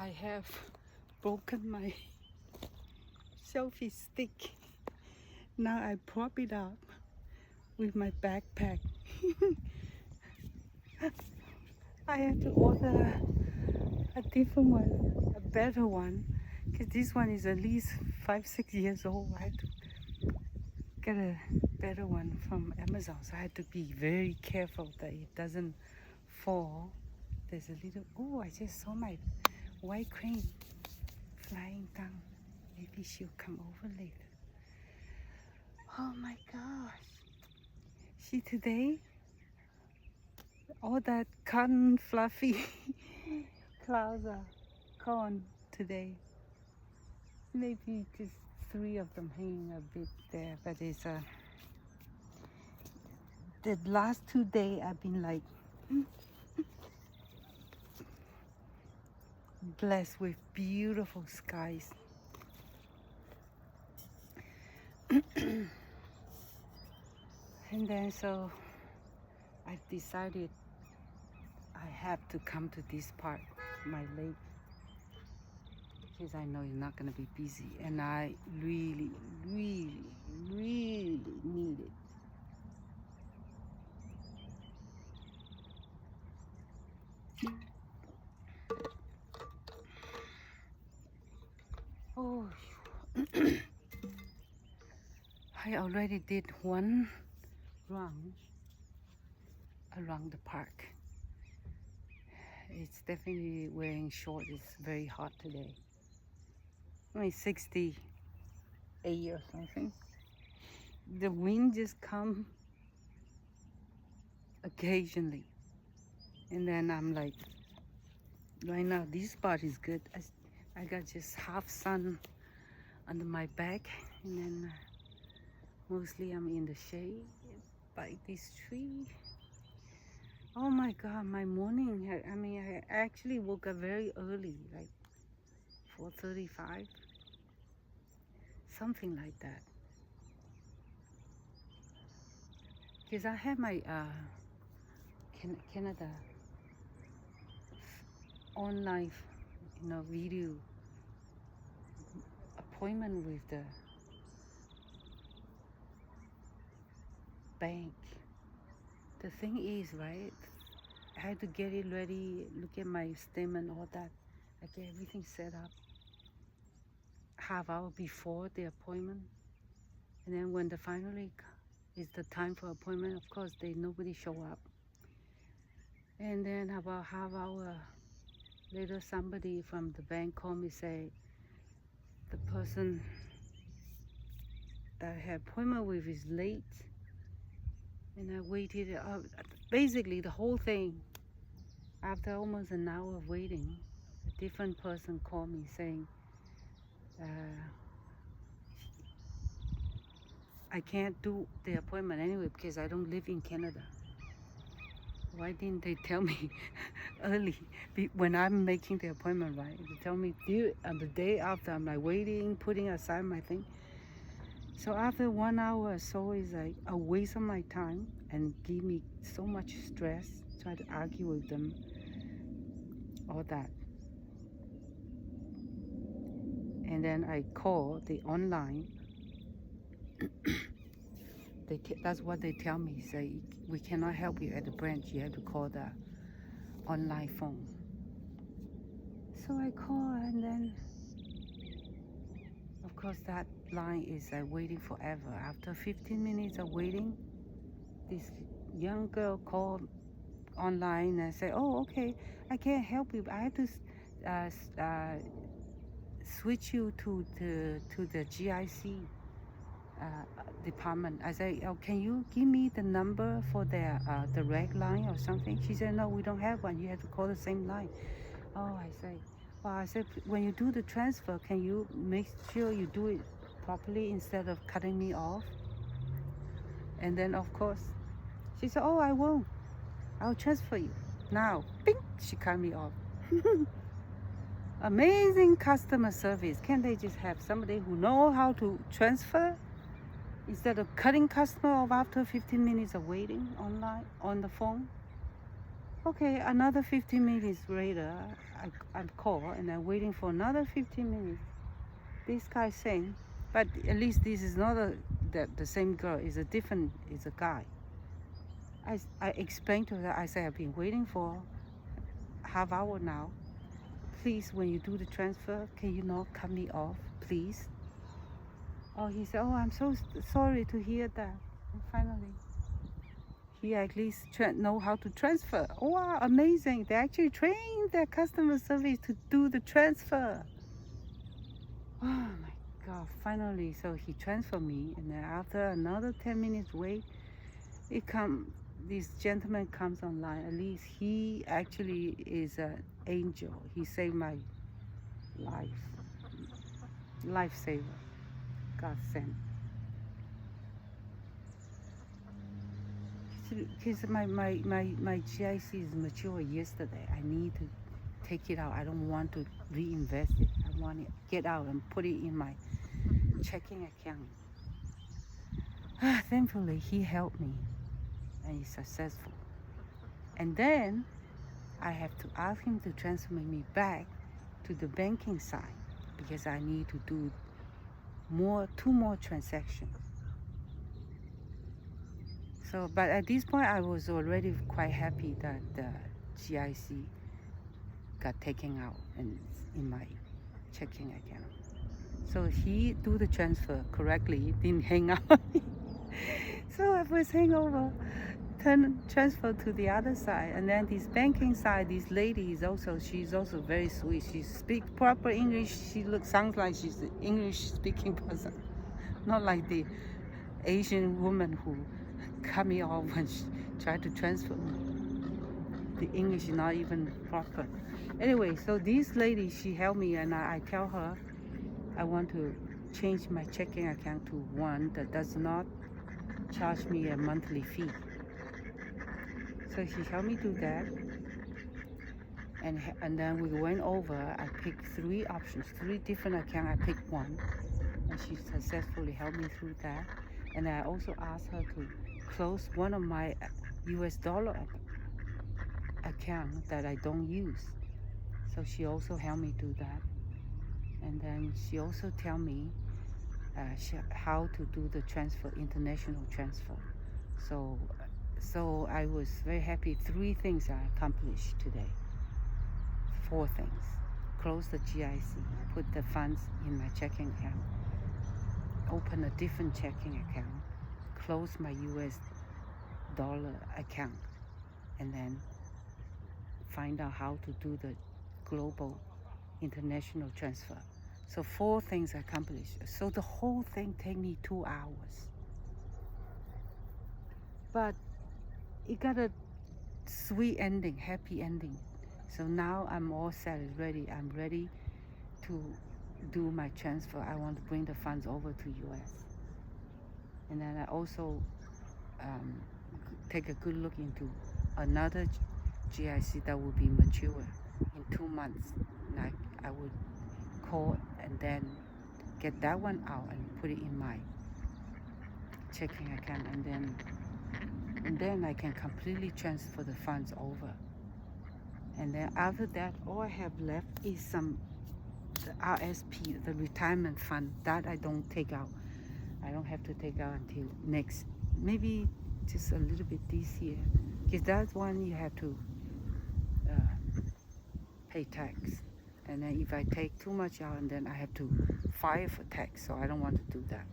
I have broken my selfie stick. Now I prop it up with my backpack. I have to order a different one, a better one, because this one is at least 5-6 years old. I have to get a better one from Amazon, so I have to be very careful that it doesn't fall. There's a little, oh, I just saw my white crane flying down. Maybe she'll come over later. Oh my gosh. See, today, all that cotton fluffy clouds are gone today. Maybe just 3 of them hanging a bit there, but it's the last 2 days I've been like blessed with beautiful skies. And then so I decided I have to come to this part, my lake, because I know it's not going to be busy, and I really, really, really need it. Oh, I already did 1 round around the park. It's definitely wearing short. It's very hot today. Only 68 or something. The wind just comes occasionally, and then I'm like, right now this part is good. I got just half sun under my back, and then mostly I'm in the shade by this tree. Oh my God, my morning, I actually woke up very early, like 4:35, something like that. Because I have my Canada online, video appointment with the bank. The thing is, right, I had to get it ready, look at my statement, all that. I get everything set up half hour before the appointment. And then when the finally is the time for appointment, of course, nobody show up. And then about half hour later, somebody from the bank called me, say the person that I had appointment with is late. And I waited, basically the whole thing. After almost an hour of waiting, a different person called me saying, I can't do the appointment anyway because I don't live in Canada. Why didn't they tell me early when I'm making the appointment, right? They tell me on the day after. I'm like waiting, putting aside my thing. So after 1 hour or so, it's like a waste of my time and give me so much stress, try to argue with them, all that. And then I call the online. That's what they tell me. Say, we cannot help you at the branch. You have to call the online phone. So I call, and then, of course, that line is waiting forever. After 15 minutes of waiting, this young girl called online and said, oh, okay, I can't help you. I have to switch you to the GIC department. I said, oh, can you give me the number for their direct line or something? She said, no, we don't have one. You have to call the same line. Oh, I said, when you do the transfer, can you make sure you do it properly instead of cutting me off? And then, of course, she said, oh, I won't. I'll transfer you. Now, bing, she cut me off. Amazing customer service. Can't they just have somebody who know how to transfer instead of cutting customer off after 15 minutes of waiting online on the phone? Okay, another 15 minutes later, I'm called and I'm waiting for another 15 minutes. This guy saying, but at least this is not the same girl. It's a guy. I explained to her. I said I've been waiting for half hour now. Please, when you do the transfer, can you not cut me off, please? Oh, he said, oh, I'm so sorry to hear that. And finally, he at least know how to transfer. Oh, wow, amazing. They actually train their customer service to do the transfer. Oh my God, finally, so he transferred me. And then after another 10 minutes wait, this gentleman comes online. At least he actually is an angel. He saved my lifesaver. God sent. Because my GIC is mature yesterday. I need to take it out. I don't want to reinvest it. I want to get out and put it in my checking account. Thankfully, he helped me and he's successful. And then I have to ask him to transfer me back to the banking side because I need to do two more transactions. So, but at this point, I was already quite happy that the GIC got taken out and in my checking account. So he do the transfer correctly, didn't hang up on me. So I was hang over, transfer to the other side, and then this banking side, this lady she's also very sweet. She speaks proper English. She sounds like she's an English speaking person, not like the Asian woman who cut me off when she tried to transfer me. The English is not even proper. Anyway, so this lady, she helped me, and I tell her I want to change my checking account to one that does not charge me a monthly fee. So she helped me do that, and then we went over. I picked 3 options, 3 different accounts. I picked one, and she successfully helped me through that. And I also asked her to close one of my US dollar account that I don't use. So she also helped me do that. And then she also tell me how to do the international transfer. So I was very happy. 3 things I accomplished today. 4 things. Close the GIC, put the funds in my checking account, open a different checking account, close my US dollar account, and then find out how to do the global international transfer. So 4 things accomplished. So the whole thing take me 2 hours. But it got a sweet ending, happy ending. So now I'm all set, ready. I'm ready to do my transfer. I want to bring the funds over to US. And then I also take a good look into another GIC that will be mature in 2 months. And I would call and then get that one out and put it in my checking account, and then I can completely transfer the funds over. And then after that, all I have left is the RSP, the retirement fund, that I don't take out. I don't have to take out until next, maybe just a little bit this year, because that one you have to pay tax. And then if I take too much out, and then I have to file for tax, so I don't want to do that.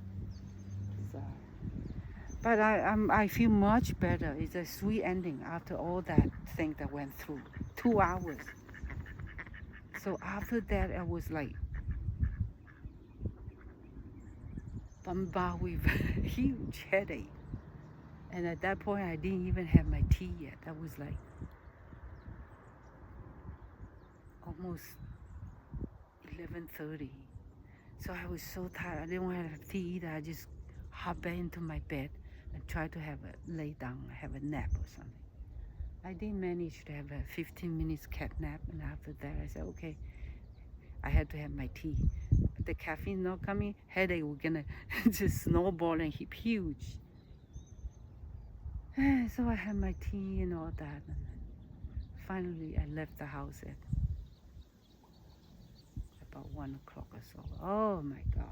But I feel much better. It's a sweet ending after all that thing that went through. 2 hours. So after that, I was like bombarded with huge headache. And at that point, I didn't even have my tea yet. That was like almost 11:30. So I was so tired. I didn't want to have tea either. I just hopped back into my bed and tried to lay down, have a nap or something. I did manage to have a 15 minutes cat nap, and after that I said, okay, I had to have my tea. The caffeine not coming, headache was gonna just snowball and hit huge. So I had my tea and all that, and then finally I left the house at about 1 o'clock or so. Oh my gosh.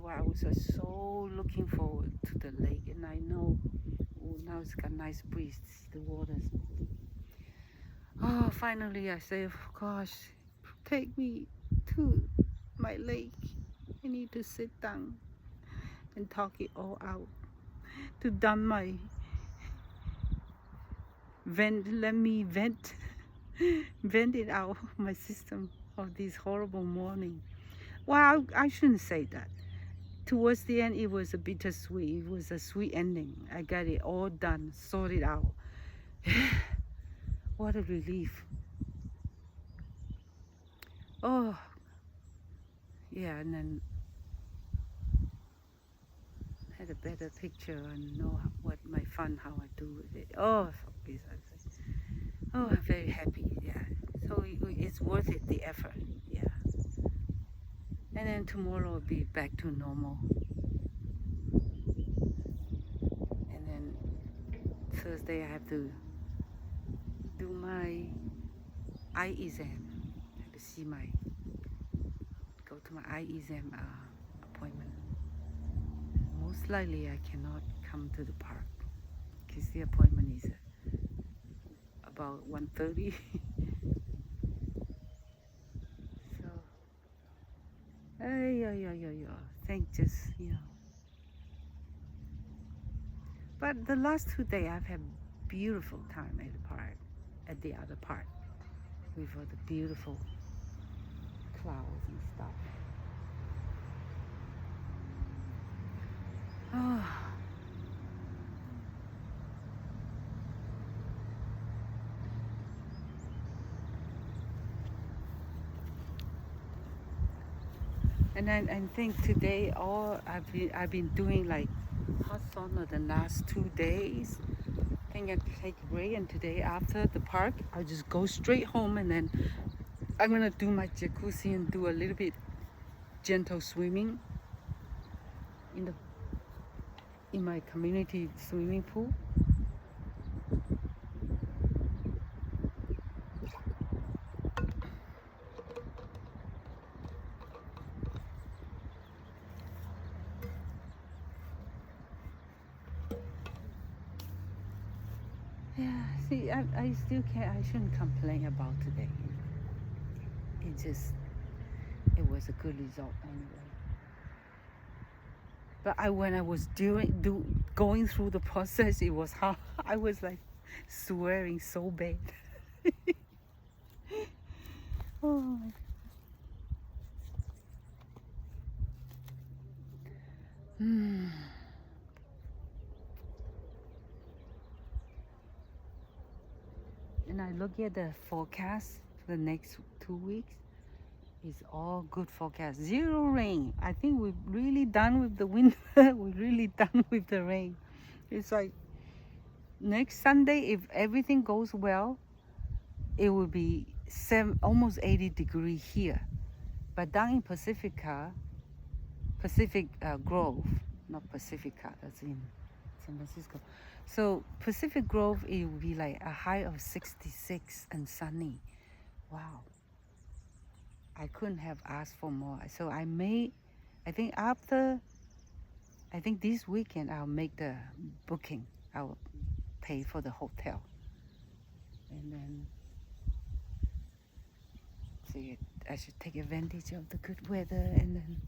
I was just so looking forward to the lake, and I know now it's got nice breeze, the water's. Oh, finally I say, oh, gosh, take me to my lake. I need to sit down and talk it all out. To dump my let me vent it out of my system of this horrible morning. Well, I shouldn't say that. Towards the end, it was a bittersweet. It was a sweet ending. I got it all done, sorted out. What a relief. Oh, yeah, and then had a better picture and know what my fun, how I do with it. Oh, I'm very happy. Yeah, so it's worth it, the effort. Yeah, and then tomorrow will be back to normal, and then Thursday I have to do my eye exam. I have to go to my eye exam appointment. Most likely I cannot come to the park because the appointment is about 1:30. So, yeah. Thank just, But the last 2 days I've had beautiful time at the park, at the other park, with all the beautiful clouds and stuff. Oh. And then I think today I've been doing like hot sauna the last 2 days. I think I take a break, and today after the park I'll just go straight home, and then I'm gonna do my jacuzzi and do a little bit gentle swimming in my community swimming pool. Yeah, see, I still can't, I shouldn't complain about today. It was a good result anyway. But when I was going through the process, it was hard. I was like swearing so bad. Oh my. Hmm. And I look at the forecast for the next 2 weeks. It's all good forecast. Zero rain. I think we're really done with the winter. We're really done with the rain. It's like next Sunday, if everything goes well, it will be almost 80 degrees here. But down in Pacific Grove, not Pacifica, that's in San Francisco. So Pacific Grove, it will be like a high of 66 and sunny. Wow. I couldn't have asked for more. So I think this weekend I'll make the booking. I'll pay for the hotel. And then I should take advantage of the good weather, and then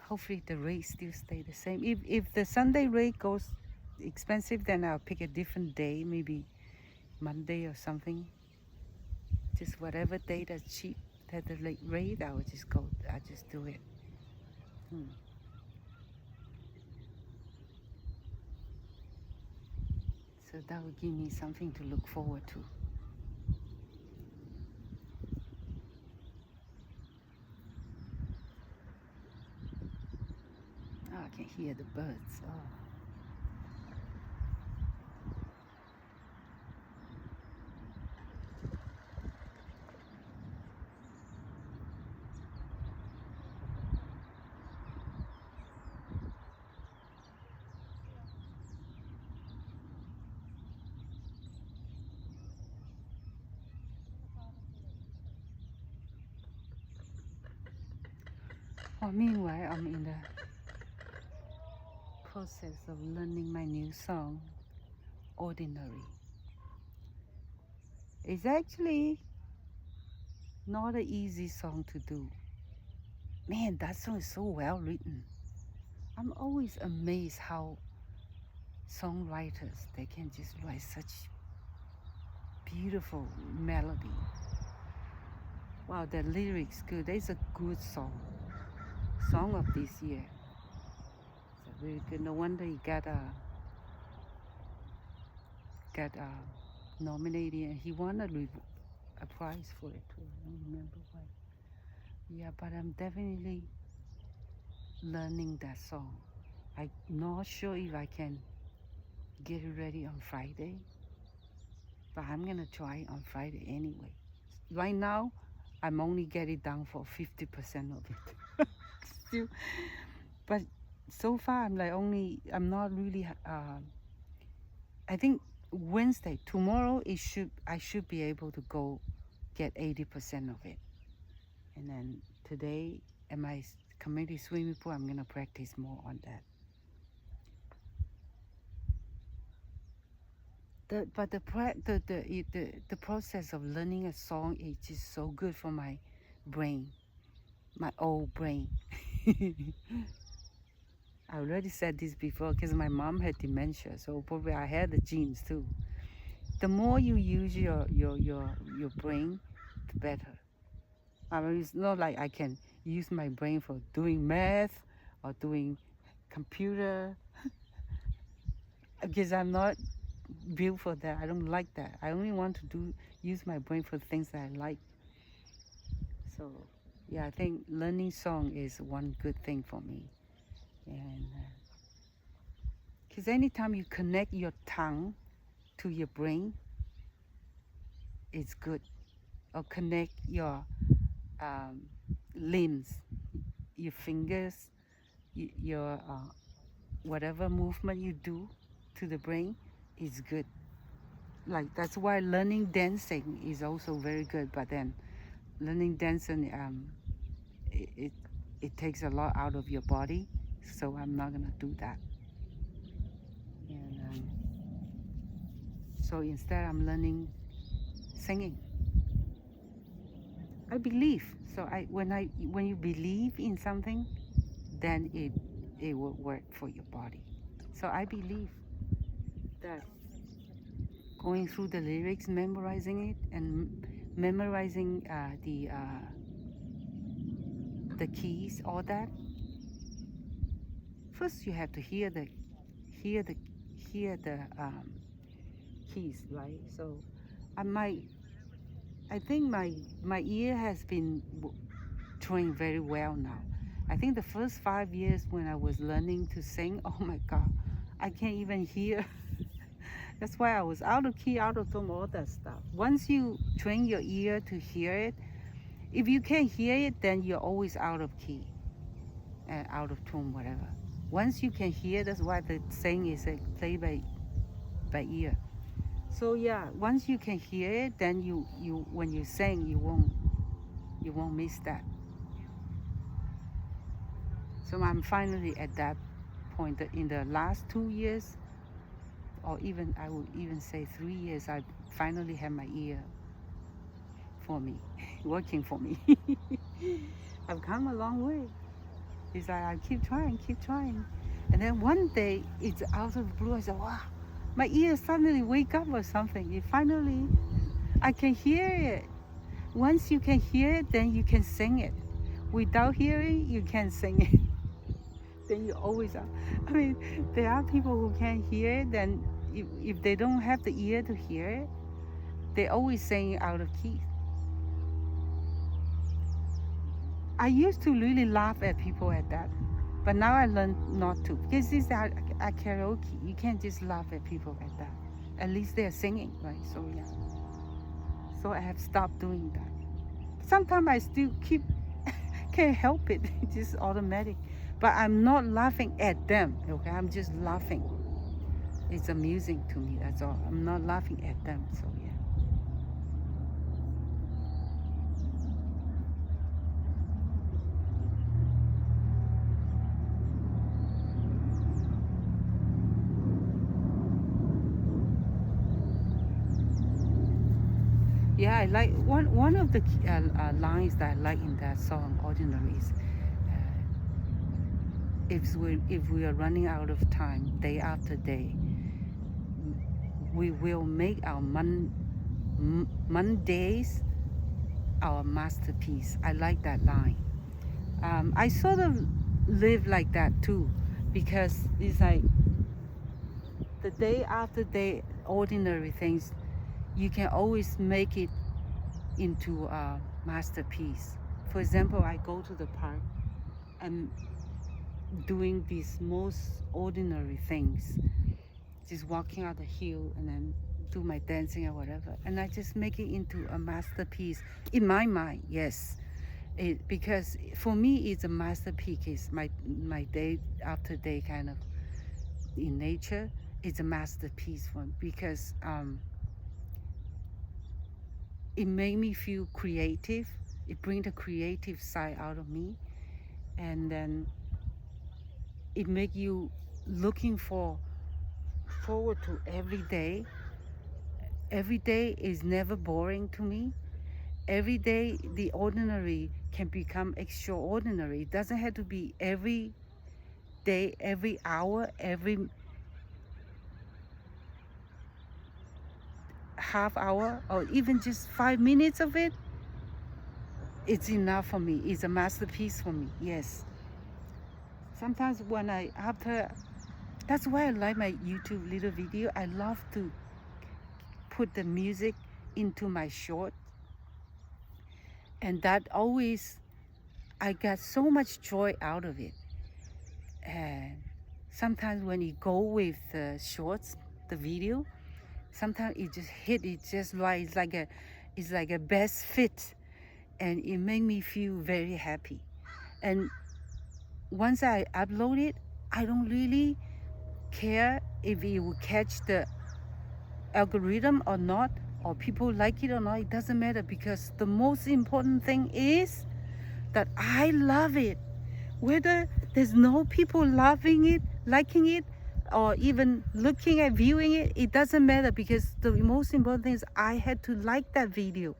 hopefully the rate still stay the same. If the Sunday rate goes expensive, then I'll pick a different day, maybe Monday or something. Just whatever day that's cheap, that the rate, I will just go. I just do it. So that will give me something to look forward to. Oh, I can hear the birds. Oh. Well, meanwhile, I'm in the process of learning my new song, Ordinary. It's actually not an easy song to do. Man, that song is so well written. I'm always amazed how songwriters, they can just write such beautiful melody. Wow, the lyrics good. It's a good song of this year. It's very good. No wonder he got nominated, and he won a prize for it too. I don't remember why. Yeah, but I'm definitely learning that song. I'm not sure if I can get it ready on Friday, but I'm gonna try on Friday anyway. Right now, I'm only getting down for 50% of it. Still, but so far I'm not really. I think Wednesday, tomorrow, I should be able to go get 80% of it, and then today at my community swimming pool, I'm gonna practice more on that. But the process of learning a song is just so good for my brain, my old brain. I already said this before because my mom had dementia, so probably I had the genes too. The more you use your brain, the better. I mean, it's not like I can use my brain for doing math or doing computer because I'm not built for that. I don't like that. I only want to use my brain for things that I like. So yeah, I think learning song is one good thing for me. And because anytime you connect your tongue to your brain, it's good. Or connect your um, limbs, your fingers, your whatever movement you do to the brain is good. Like that's why learning dancing is also very good. But then learning dancing, it it takes a lot out of your body, so I'm not gonna do that. And so instead, I'm learning singing. I believe. So when you believe in something, then it will work for your body. So I believe that going through the lyrics, memorizing it, and memorizing the keys, all that. First, you have to hear the hear the hear the keys, right? So I think my ear has been trained very well now. I think the first 5 years when I was learning to sing, oh my God, I can't even hear. That's why I was out of key, out of tone, all that stuff. Once you train your ear to hear it, if you can't hear it, then you're always out of key, out of tune, whatever. Once you can hear, that's why the saying is play by ear. So yeah, once you can hear it, then you when you sing, you won't miss that. So I'm finally at that point that in the last 2 years, or even I would even say 3 years, I finally have my ear for me, working for me. I've come a long way. It's like I keep trying. And then one day, it's out of the blue, I said, wow, my ears suddenly wake up or something. It finally, I can hear it. Once you can hear it, then you can sing it. Without hearing, you can't sing it. Then you always are. I mean, there are people who can't hear it, then if they don't have the ear to hear it, they always sing out of key. I used to really laugh at people at that, but now I learned not to, because this is at karaoke. You can't just laugh at people at that. At least they're singing, right? So yeah. So I have stopped doing that. Sometimes I still can't help it. It's just automatic. But I'm not laughing at them, okay? I'm just laughing. It's amusing to me, that's all. I'm not laughing at them, so yeah. Yeah, I like one of the lines that I like in that song, "Ordinary," is if we are running out of time, day after day, we will make our Mondays our masterpiece. I like that line. I sort of live like that too, because it's like the day after day, ordinary things, you can always make it into a masterpiece. For example, I go to the park and doing these most ordinary things, just walking out the hill and then do my dancing or whatever, and I just make it into a masterpiece in my mind. Yes, because for me it's a masterpiece. It's my day after day kind of in nature. It's a masterpiece for because it made me feel creative. It brings the creative side out of me, and then it make you looking forward to every day. Every day is never boring to me. Every day, the ordinary can become extraordinary. It doesn't have to be every day, every hour, every half hour, or even just 5 minutes of it. It's enough for me. It's a masterpiece for me. Yes. Sometimes when that's why I like my YouTube little video. I love to put the music into my short, and that always, I got so much joy out of it. And sometimes when you go with the shorts, the video, sometimes it just hit it just right. It's like a best fit, and it made me feel very happy. And once I upload it, I don't really care if it will catch the algorithm or not, or people like it or not. It doesn't matter, because the most important thing is that I love it. Whether there's no people loving it, liking it, or even looking at viewing it, it doesn't matter, because the most important thing is I had to like that video.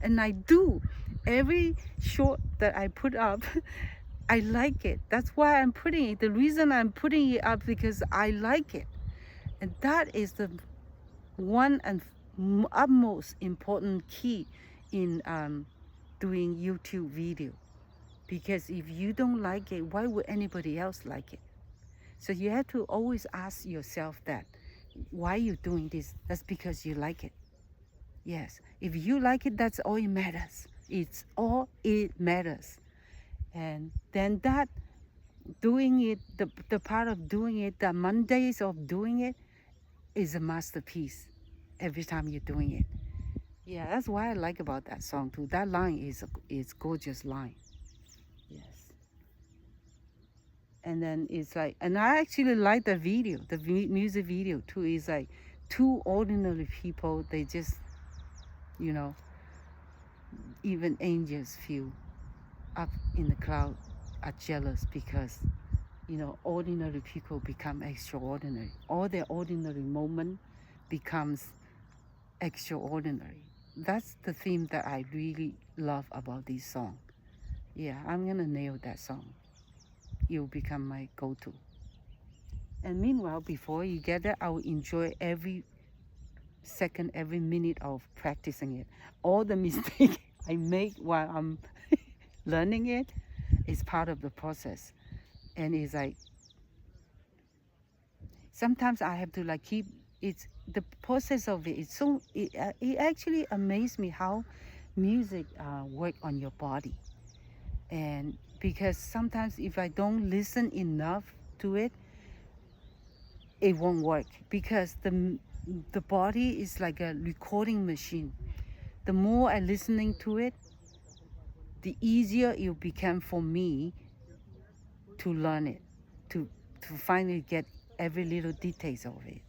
And I do. Every short that I put up, I like it. That's why I'm putting it. The reason I'm putting it up because I like it. And that is the one and utmost important key in doing YouTube video. Because if you don't like it, why would anybody else like it? So you have to always ask yourself that. Why you doing this? That's because you like it. Yes. If you like it, that's all it matters. It's all it matters. And then that doing it, the part of doing it, the Mondays of doing it is a masterpiece every time you're doing it. Yeah, that's why I like about that song too. That line is gorgeous line. Yes. And then it's like, and I actually like the video, the music video too. It's like two ordinary people. They just, you know, even angels feel up in the cloud are jealous because, you know, ordinary people become extraordinary. All their ordinary moment becomes extraordinary. That's the theme that I really love about this song. Yeah, I'm gonna nail that song. It will become my go-to. And meanwhile, before you get there, I will enjoy every second, every minute of practicing it. All the mistakes I make while I'm learning it is part of the process. And it's like, sometimes I have to like keep, it's the process of it. It's so, it actually amazed me how music work on your body. And because sometimes if I don't listen enough to it, it won't work, because the body is like a recording machine. The more I listening to it, the easier it will become for me to learn it, to finally get every little details of it.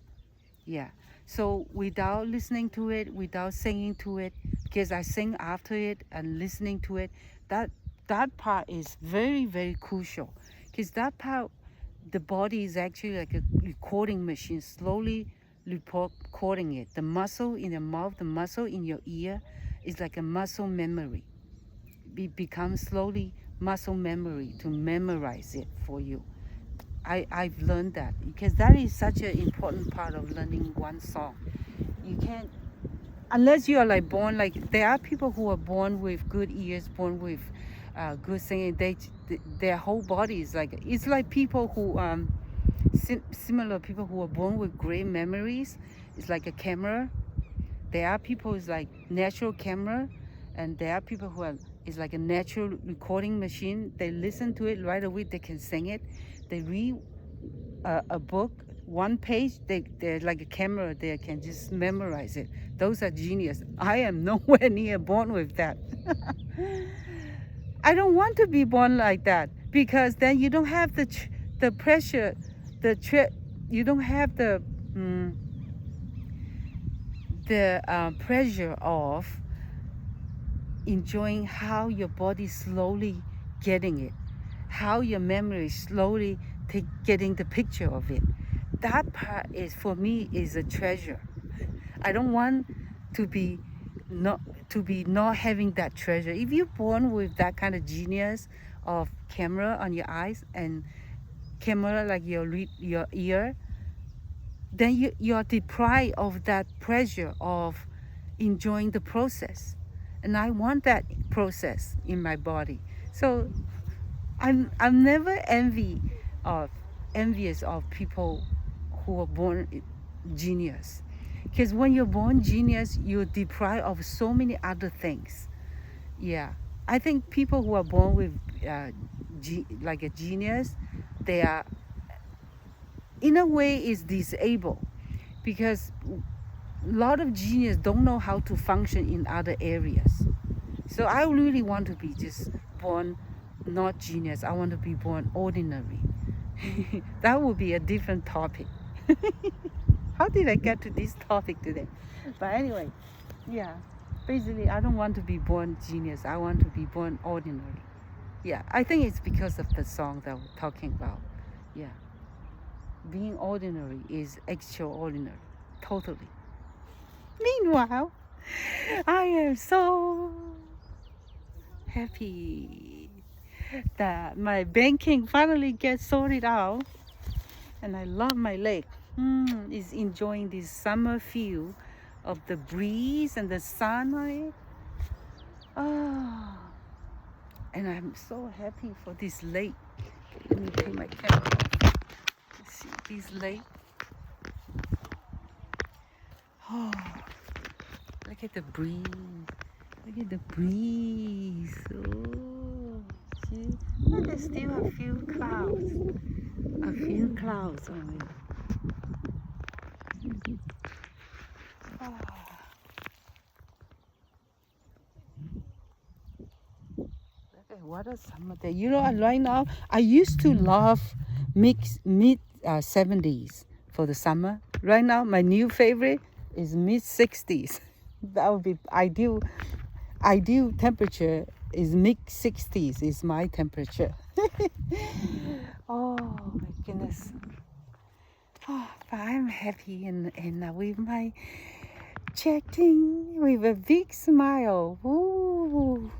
Yeah. So without listening to it, without singing to it, because I sing after it and listening to it, that part is very, very crucial, because that part, the body is actually like a recording machine, slowly recording it. The muscle in your mouth, the muscle in your ear, It's like a muscle memory. It becomes slowly muscle memory to memorize it for you. I've learned that because that is such an important part of learning one song. You can't, unless you are like born, like there are people who are born with good ears, born with good singing. Their whole body is like, it's like people who similar people who are born with great memories. It's like a camera. There are people who's like natural camera, and there are people who are, it's like a natural recording machine. They listen to it right away. They can sing it. They read a book, one page. They're like a camera. They can just memorize it. Those are genius. I am nowhere near born with that. I don't want to be born like that, because then you don't have the pressure, you don't have the pressure of enjoying how your body slowly getting it, how your memory slowly getting the picture of it. That part is, for me, is a treasure. I don't want to be not having that treasure. If you're born with that kind of genius of camera on your eyes and camera like your ear, then you're deprived of that pleasure of enjoying the process. And I want that process in my body. So I'm never envious of people who are born genius. Because when you're born genius, you're deprived of so many other things. Yeah, I think people who are born with like a genius, they are, in a way, is disabled, because a lot of genius don't know how to function in other areas. So I really want to be just born not genius. I want to be born ordinary. That would be a different topic. How did I get to this topic today? But anyway, yeah, basically I don't want to be born genius. I want to be born ordinary. Yeah, I think it's because of the song that we're talking about. Yeah, being ordinary is extraordinary, totally. Meanwhile, I am so happy that my banking finally gets sorted out, and I love my lake. Is enjoying this summer feel of the breeze and the sunlight. Oh, and I'm so happy for this lake. Let me take my camera off. See this lake. Oh, look at the breeze. Look at the breeze. Oh, see? Oh, there's still a few clouds. A few clouds only. Oh. What a summer day. You know, right now, I used to love mid 70s for the summer. Right now, my new favorite is mid 60s. That would be ideal. Ideal temperature is mid 60s is my temperature. Oh my goodness. Oh, but I'm happy and with my checked in with a big smile. Ooh.